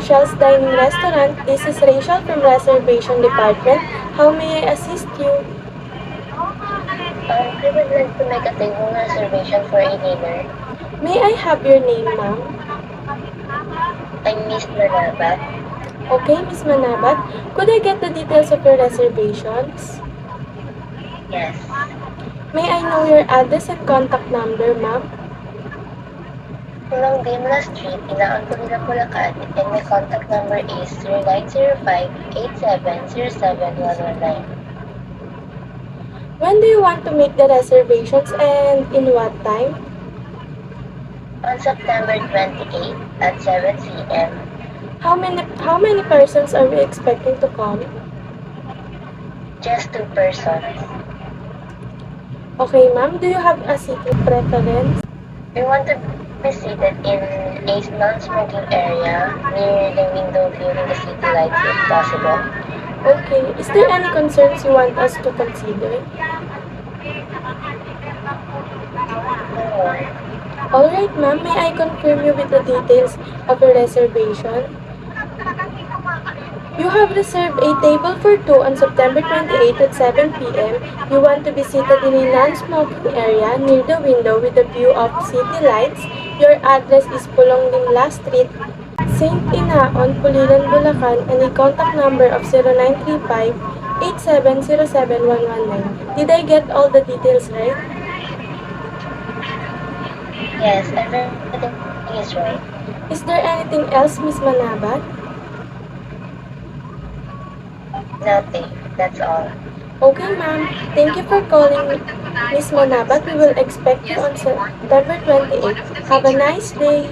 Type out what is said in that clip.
Shell's Dining Restaurant. This is Rachel from Reservation Department. How may I assist you? I would like to make a table reservation for a dinner. May I have your name, ma'am? I'm Miss Manabat. Okay, Miss Manabat. Could I get the details of your reservations? Yes. May I know your address and contact number, ma'am? Pulang Dimla Street, Inaan Colina, Bulacan, and my contact number is 0905-8707-119. When do you want to make the reservations and in what time? On September 28 at 7 p.m. How many persons are we expecting to come? Just 2 persons. Okay, ma'am. Do you have a seating preference? We want to be seated in a non-smoking area near the window viewing the city lights if possible. Okay. Is there any concerns you want us to consider? No more. Alright, ma'am. May I confirm you with the details of your reservation? You have reserved a table for 2 on September 28 at 7 p.m. You want to be seated in a non-smoking area near the window with a view of city lights. Your address is Pulong Dimla Street, St. Inaon, Pulilan, Bulacan, and a contact number of 0935-8707-119. Did I get all the details right? Yes, everything is right. Is there anything else, Miss Manabat? Nothing. That's all. Okay, ma'am. Thank you for calling Miss Manabat. We will expect you on September 28. Have a nice day.